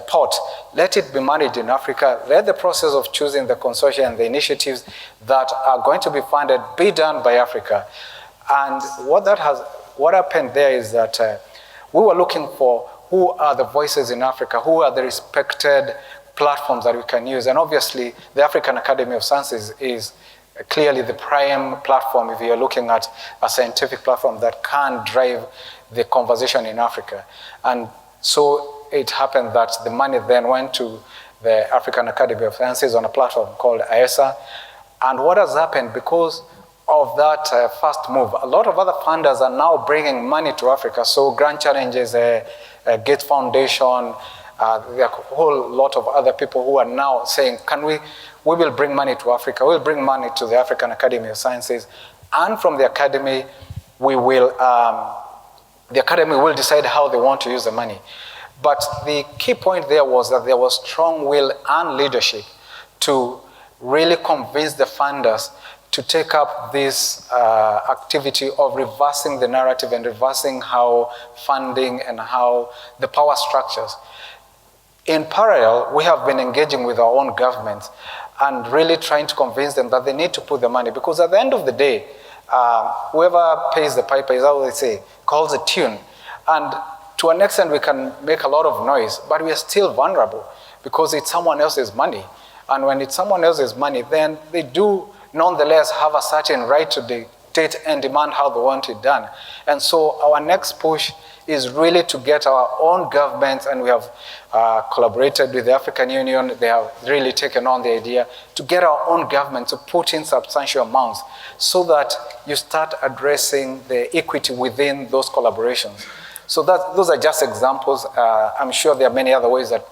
B: pot. Let it be managed in Africa. Let the process of choosing the consortia and the initiatives that are going to be funded be done by Africa. And what happened there is that we were looking for who are the voices in Africa, who are the respected platforms that we can use. And obviously, the African Academy of Sciences is clearly the prime platform if you're looking at a scientific platform that can drive the conversation in Africa. And so it happened that the money then went to the African Academy of Sciences on a platform called AESA. And what has happened, because of that first move, a lot of other funders are now bringing money to Africa. So Grand Challenges, Gates Foundation, there are a whole lot of other people who are now saying, we will bring money to Africa, we'll bring money to the African Academy of Sciences, and from the academy, the academy will decide how they want to use the money. But the key point there was that there was strong will and leadership to really convince the funders to take up this activity of reversing the narrative and reversing how funding and how the power structures. In parallel, we have been engaging with our own governments and really trying to convince them that they need to put the money, because at the end of the day, whoever pays the piper is, how they say, calls a tune. And to an extent, we can make a lot of noise, but we are still vulnerable because it's someone else's money. And when it's someone else's money, then they do nonetheless have a certain right to dictate and demand how they want it done. And so our next push is really to get our own governments, and we have collaborated with the African Union. They have really taken on the idea to get our own government to put in substantial amounts so that you start addressing the equity within those collaborations. So those are just examples. I'm sure there are many other ways that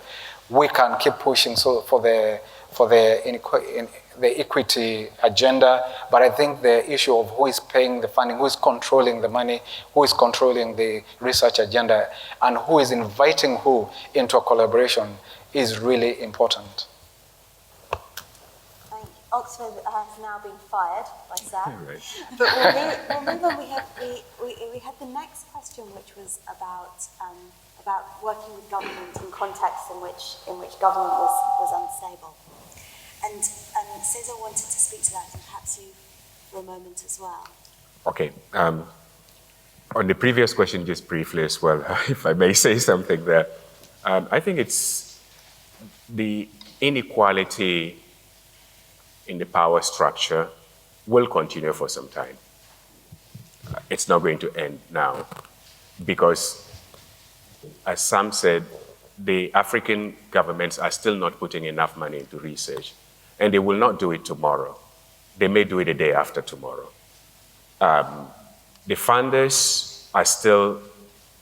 B: we can keep pushing for the equity agenda, but I think the issue of who is paying the funding, who is controlling the money, who is controlling the research agenda, and who is inviting who into a collaboration is really important.
A: Oxford has now been fired by Sam.
D: Right.
A: But we'll move on. We had the next question, which was about working with government in contexts in which government was unstable. And Cesar wanted to speak to that, and perhaps you for a moment as well.
D: Okay. On the previous question, just briefly as well, if I may say something there, I think it's the inequality in the power structure will continue for some time. It's not going to end now because, as Sam said, the African governments are still not putting enough money into research, and they will not do it tomorrow. They may do it the day after tomorrow. The funders are still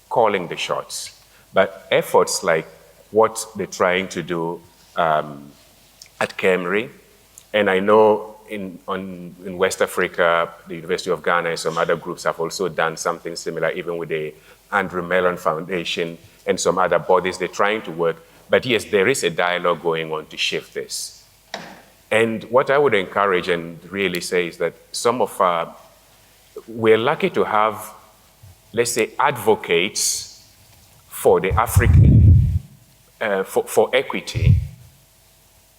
D: calling the shots, but efforts like what they're trying to do at KEMRI, and I know in West Africa, the University of Ghana and some other groups have also done something similar, even with the Andrew Mellon Foundation and some other bodies. They're trying to work. But yes, there is a dialogue going on to shift this. And what I would encourage and really say is that we're lucky to have, let's say, advocates for the African, for equity,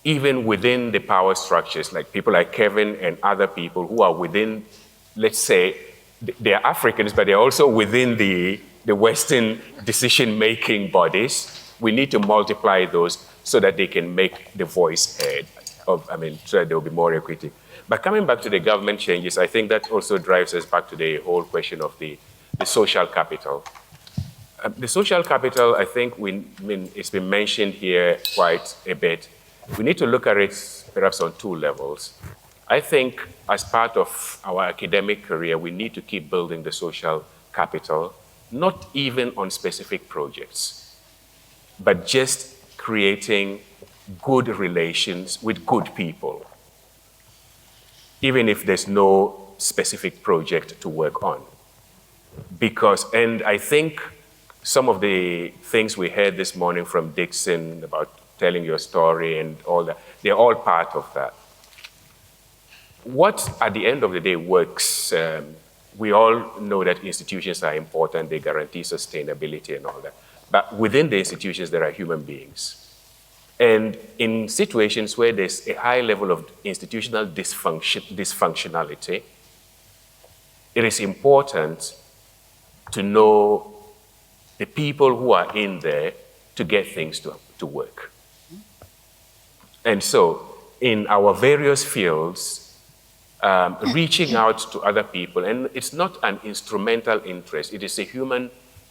D: even within the power structures, like people like Kevin and other people who are within, let's say, they're Africans, but they're also within the Western decision-making bodies. We need to multiply those so that they can make the voice heard, so that there will be more equity. But coming back to the government changes, I think that also drives us back to the whole question of the social capital. The social capital, I think, it's been mentioned here quite a bit. We need to look at it perhaps on two levels. I think as part of our academic career, we need to keep building the social capital, not even on specific projects, but just creating good relations with good people, even if there's no specific project to work on. And I think some of the things we heard this morning from Dixon about telling your story and all that, they're all part of that. What, at the end of the day, works, we all know that institutions are important, they guarantee sustainability and all that. but within the institutions, there are human beings. And in situations where there's a high level of institutional dysfunctionality, it is important to know the people who are in there to get things to work. And so, in our various fields, reaching out to other people, and it's not an instrumental interest, it is a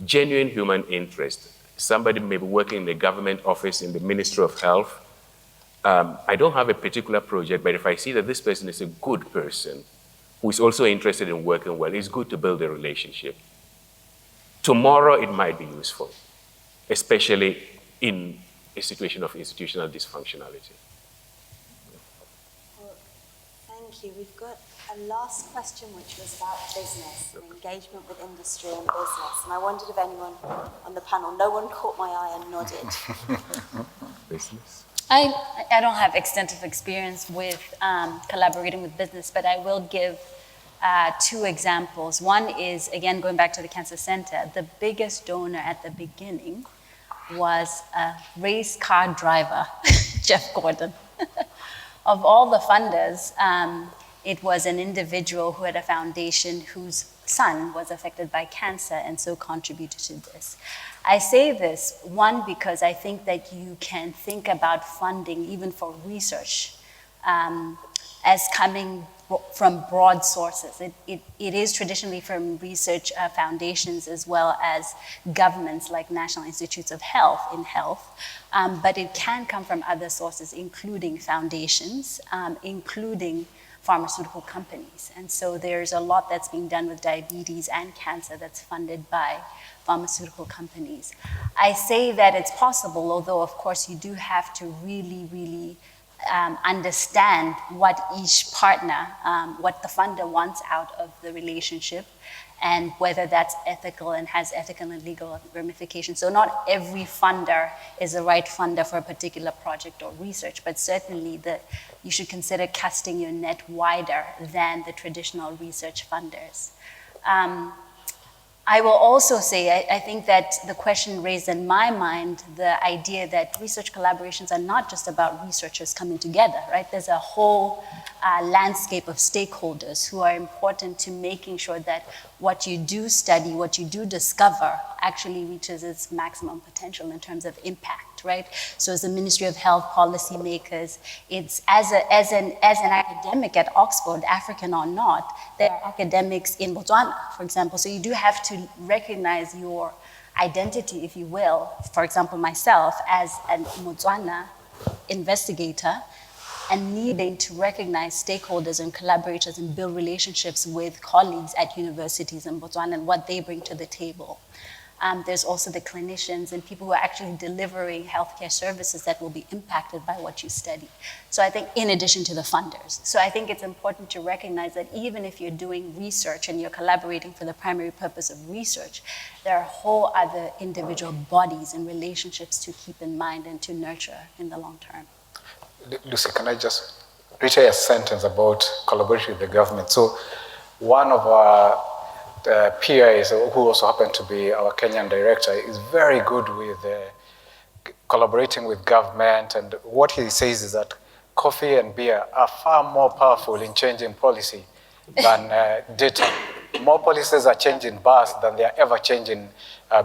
D: genuine human interest. Somebody may be working in the government office in the Ministry of Health. I don't have a particular project, but if I see that this person is a good person who is also interested in working well, it's good to build a relationship. Tomorrow it might be useful, especially in a situation of institutional dysfunctionality.
A: Well, thank you. We've got a last question which was about business and engagement with industry and business. And I wondered if anyone on the panel, no one caught my eye and nodded.
D: Business?
C: I don't have extensive experience with collaborating with business, but I will give two examples. One is, again, going back to the Cancer Center, the biggest donor at the beginning was a race car driver, Jeff Gordon. Of all the funders, it was an individual who had a foundation whose son was affected by cancer and so contributed to this. I say this, one, because I think that you can think about funding, even for research, as coming from broad sources. It is traditionally from research foundations as well as governments like National Institutes of Health in health, but it can come from other sources, including foundations, including pharmaceutical companies. And so there's a lot that's being done with diabetes and cancer that's funded by pharmaceutical companies. I say that it's possible, although of course you do have to really understand what each partner, what the funder wants out of the relationship, and whether that's ethical and has ethical and legal ramifications. So not every funder is the right funder for a particular project or research, but certainly you should consider casting your net wider than the traditional research funders. I will also say, I think that the question raised in my mind, the idea that research collaborations are not just about researchers coming together, right? There's a whole landscape of stakeholders who are important to making sure that what you do study, what you do discover, actually reaches its maximum potential in terms of impact, right? So as the Ministry of Health policymakers, it's as an academic at Oxford, African or not, there are academics in Botswana, for example. So you do have to recognize your identity, if you will, for example, myself as a Botswana investigator, and needing to recognize stakeholders and collaborators and build relationships with colleagues at universities in Botswana and what they bring to the table. There's also the clinicians and people who are actually delivering healthcare services that will be impacted by what you study. So I think in addition to the funders. So I think it's important to recognize that even if you're doing research and you're collaborating for the primary purpose of research, there are whole other individual bodies and relationships to keep in mind and to nurture in the long term.
B: Lucy, can I just reiterate a sentence about collaboration with the government? So one of our PIs, who also happened to be our Kenyan director, is very good with collaborating with government. And what he says is that coffee and beer are far more powerful in changing policy than data. More policies are changed in bars than they are ever changed in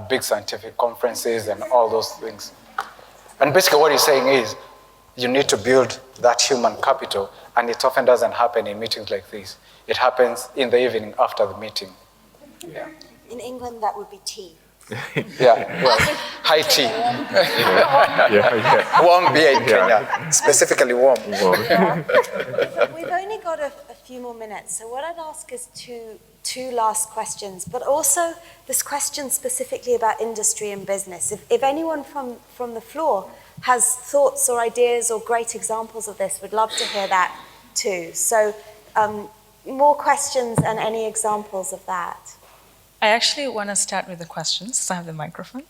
B: big scientific conferences and all those things. And basically what he's saying is, you need to build that human capital, and it often doesn't happen in meetings like this. It happens in the evening after the meeting. Yeah.
A: In England, that would be tea.
B: Yeah, well, high tea. Warm beer in Kenya, specifically warm.
A: We've only got a few more minutes, so what I'd ask is two last questions, but also this question specifically about industry and business. If anyone from the floor has thoughts or ideas or great examples of this, we'd love to hear that too. So more questions and any examples of that.
K: I actually want to start with the questions, since I have the microphone.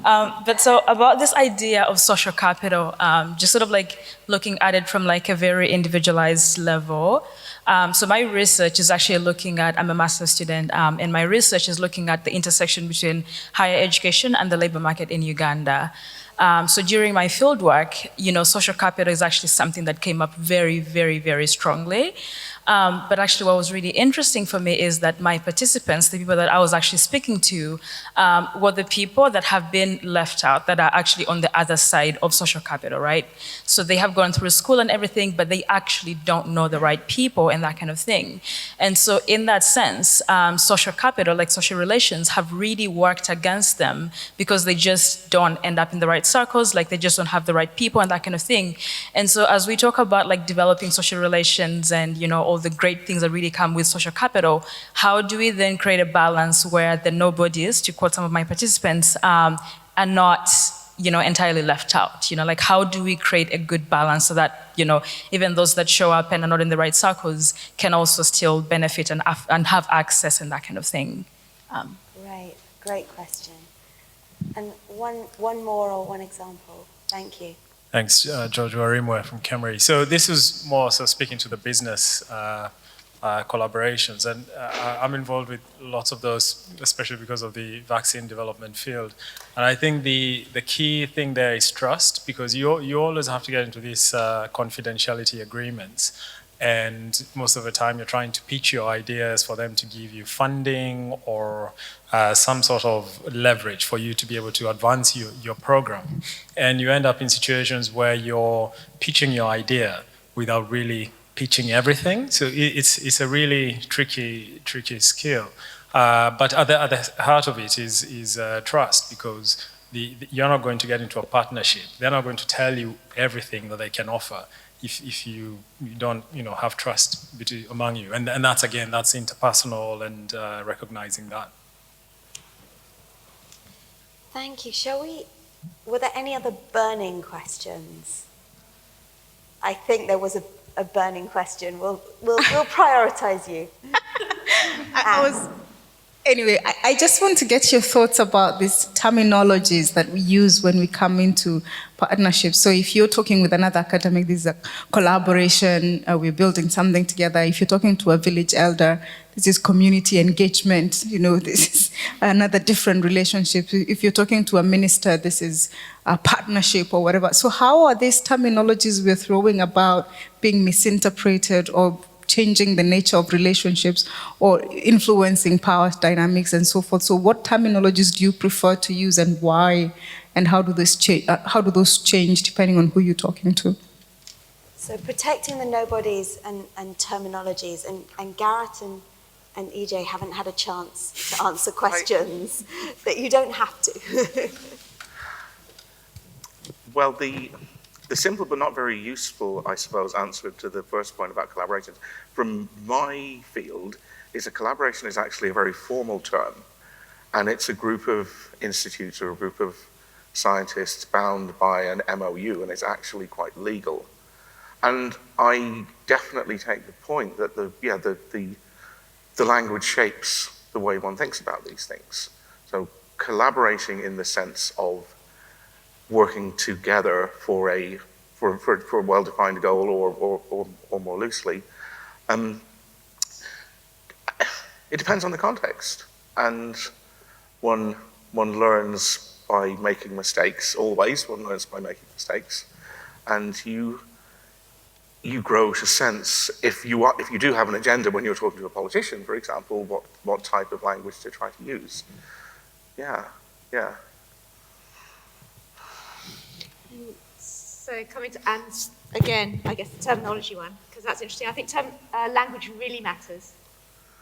K: But so about this idea of social capital, just sort of like looking at it from like a very individualized level, So my research is actually looking at, I'm a master's student, and my research is looking at the intersection between higher education and the labor market in Uganda. So during my fieldwork, social capital is actually something that came up very, very, very strongly. But actually what was really interesting for me is that my participants, the people that I was actually speaking to, were the people that have been left out, that are actually on the other side of social capital, right? So they have gone through school and everything, but they actually don't know the right people and that kind of thing. And so in that sense, social capital, like social relations, have really worked against them because they just don't end up in the right circles, like they just don't have the right people and that kind of thing. And so as we talk about like developing social relations and, all the great things that really come with social capital, how do we then create a balance where the nobodies, to quote some of my participants, are not entirely left out? Like how do we create a good balance so that, even those that show up and are not in the right circles can also still benefit and have access and that kind of thing?
A: Right, great question. And one more or one example. Thank you.
L: Thanks, George Warimwe from KEMRI. So this is more so speaking to the business collaborations, and I'm involved with lots of those, especially because of the vaccine development field. And I think the key thing there is trust, because you always have to get into these confidentiality agreements. And most of the time you're trying to pitch your ideas for them to give you funding or some sort of leverage for you to be able to advance your program. And you end up in situations where you're pitching your idea without really pitching everything. So it's a really tricky skill. But at the heart of it is trust, because you're not going to get into a partnership. They're not going to tell you everything that they can offer if you don't have trust among you. And that's interpersonal and recognizing that.
A: Thank you. Were there any other burning questions? I think there was a burning question. We'll prioritize you.
M: Anyway, I just want to get your thoughts about these terminologies that we use when we come into partnerships. So if you're talking with another academic, this is a collaboration, we're building something together. If you're talking to a village elder, this is community engagement, this is another different relationship. If you're talking to a minister, this is a partnership or whatever. So how are these terminologies we're throwing about being misinterpreted or changing the nature of relationships or influencing power dynamics and so forth? So what terminologies do you prefer to use and why? And how do those change depending on who you're talking to?
A: So protecting the nobodies and terminologies, and Garret and EJ haven't had a chance to answer questions that you don't have to.
F: Well, the simple but not very useful, I suppose, answer to the first point about collaborations from my field is a collaboration is actually a very formal term, and it's a group of institutes or a group of scientists bound by an MOU, and it's actually quite legal. And I definitely take the point that the language shapes the way one thinks about these things. So collaborating in the sense of working together for a well-defined goal or more loosely, it depends on the context. And one learns by making mistakes, always one learns by making mistakes. And you grow to sense, if you do have an agenda when you're talking to a politician, for example, what type of language to try to use. Yeah.
E: So coming to Anne's, again, I guess the terminology one, because that's interesting. I think language really matters.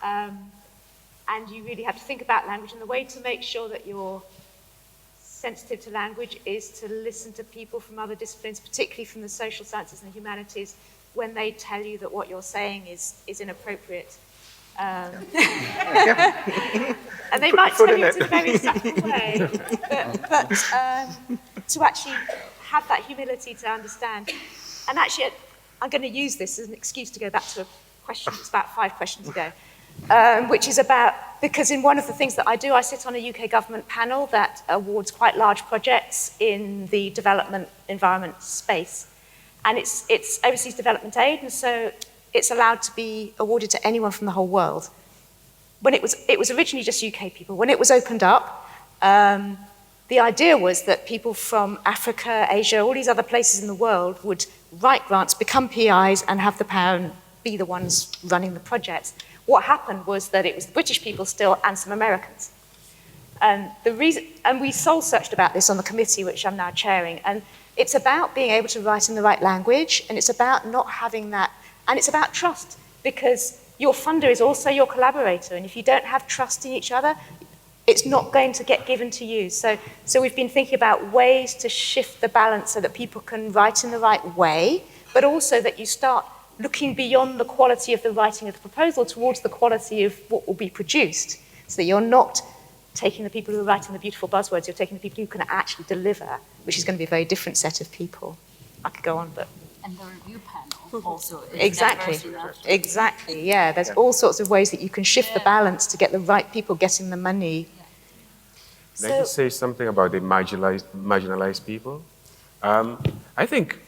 E: And you really have to think about language, and the way to make sure that you're sensitive to language is to listen to people from other disciplines, particularly from the social sciences and the humanities, when they tell you that what you're saying is inappropriate. And they might tell you it in a very subtle way, but to actually have that humility to understand. And actually, I'm going to use this as an excuse to go back to a question that's about 5 questions ago, which is about, because in one of the things that I do, I sit on a UK government panel that awards quite large projects in the development environment space. And it's overseas development aid, and so it's allowed to be awarded to anyone from the whole world. When it was originally just UK people. When it was opened up, the idea was that people from Africa, Asia, all these other places in the world would write grants, become PIs, and have the power and be the ones running the projects. What happened was that it was British people still and some Americans. And we soul-searched about this on the committee, which I'm now chairing, and it's about being able to write in the right language, and it's about not having that, and it's about trust, because your funder is also your collaborator, and if you don't have trust in each other, it's not going to get given to you. So we've been thinking about ways to shift the balance so that people can write in the right way, but also that you start looking beyond the quality of the writing of the proposal towards the quality of what will be produced, so that you're not taking the people who are writing the beautiful buzzwords, you're taking the people who can actually deliver, which is going to be a very different set of people. I could go on, but...
C: And the review panel also is
E: exactly,
C: diverse enough.
E: exactly, yeah. There's all sorts of ways that you can shift the balance to get the right people getting the money.
D: Can I just say something about the marginalized people? I think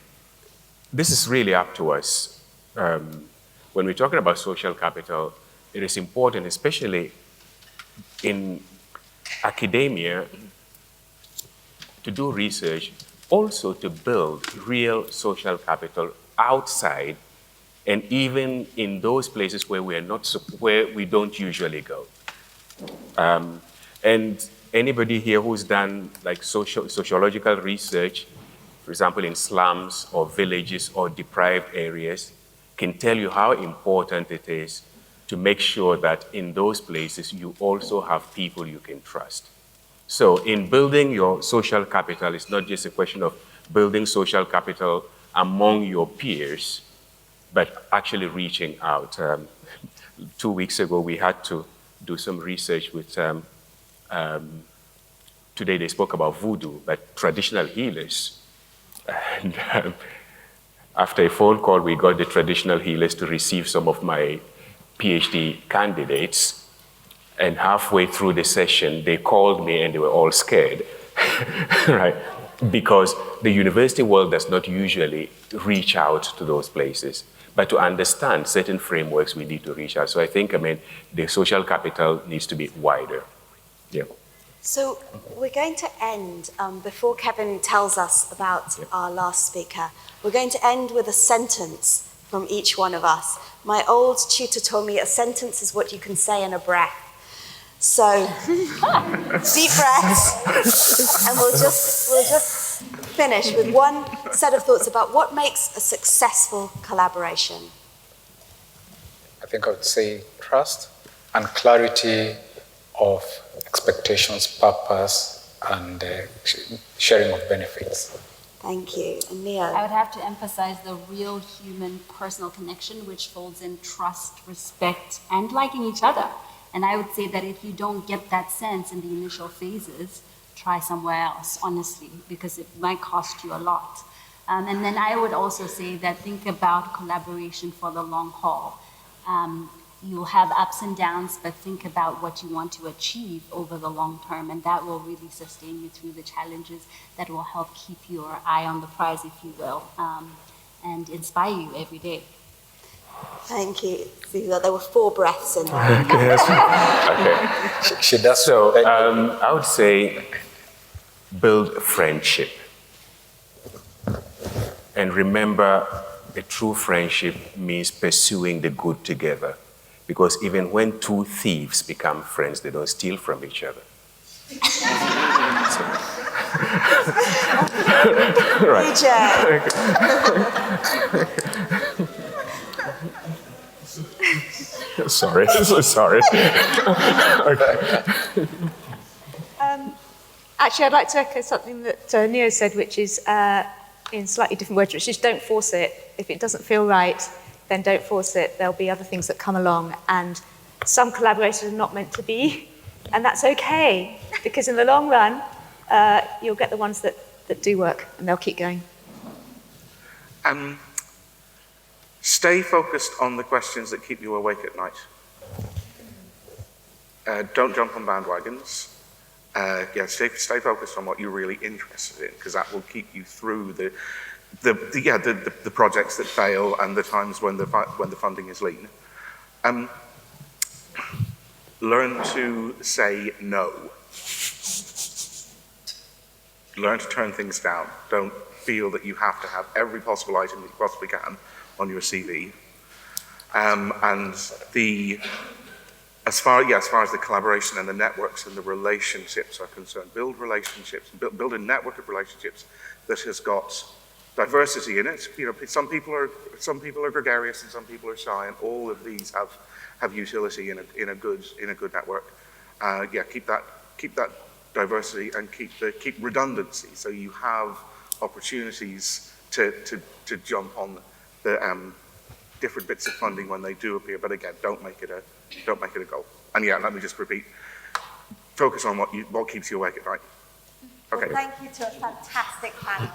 D: this is really up to us. When we're talking about social capital, it is important, especially in academia, to do research, also to build real social capital outside and even in those places where where we don't usually go. And anybody here who's done like sociological research, for example, in slums or villages or deprived areas, can tell you how important it is to make sure that in those places you also have people you can trust. So in building your social capital, it's not just a question of building social capital among your peers, but actually reaching out. 2 weeks ago, we had to do some research with, today they spoke about voodoo, but traditional healers. And after a phone call, we got the traditional healers to receive some of my PhD candidates. And halfway through the session, they called me and they were all scared, right? Because the university world does not usually reach out to those places. But to understand certain frameworks, we need to reach out. So I think, the social capital needs to be wider. Yeah.
A: So we're going to end, before Kevin tells us about our last speaker, we're going to end with a sentence from each one of us. My old tutor told me a sentence is what you can say in a breath. So, deep breaths, and we'll just finish with one set of thoughts about what makes a successful collaboration.
B: I think I would say trust and clarity of expectations, purpose, and sharing of benefits.
A: Thank you. And Neo?
C: I would have to emphasize the real human personal connection, which folds in trust, respect, and liking each other. And I would say that if you don't get that sense in the initial phases, try somewhere else, honestly, because it might cost you a lot. And then I would also say that think about collaboration for the long haul. You'll have ups and downs, but think about what you want to achieve over the long term, and that will really sustain you through the challenges that will help keep your eye on the prize, if you will, and inspire you every day.
A: Thank you. See, there were 4 breaths in there.
D: Okay.
B: She does.
D: So I would say build friendship. And remember, a true friendship means pursuing the good together. Because even when 2 thieves become friends, they don't steal from each other. Right. Sorry, so sorry. Okay.
E: Actually, I'd like to echo something that Neo said, which is in slightly different words, which is don't force it. If it doesn't feel right, then don't force it. There'll be other things that come along, and some collaborators are not meant to be, and that's okay, because in the long run, you'll get the ones that do work, and they'll keep going.
F: Stay focused on the questions that keep you awake at night. Don't jump on bandwagons. Stay focused on what you're really interested in, because that will keep you through the projects that fail and the times when the funding is lean. Learn to say no. Learn to turn things down. Don't feel that you have to have every possible item that you possibly can on your CV. As far as the collaboration and the networks and the relationships are concerned, build relationships, build a network of relationships that has got diversity in it. You know, some people are gregarious and some people are shy, and all of these have utility in a good network. Keep that diversity and keep redundancy, so you have opportunities to jump on the different bits of funding when they do appear. But again, don't make it a goal. And yeah, let me just repeat: focus on what keeps you awake at night. Okay.
A: Well, thank you to a fantastic panel.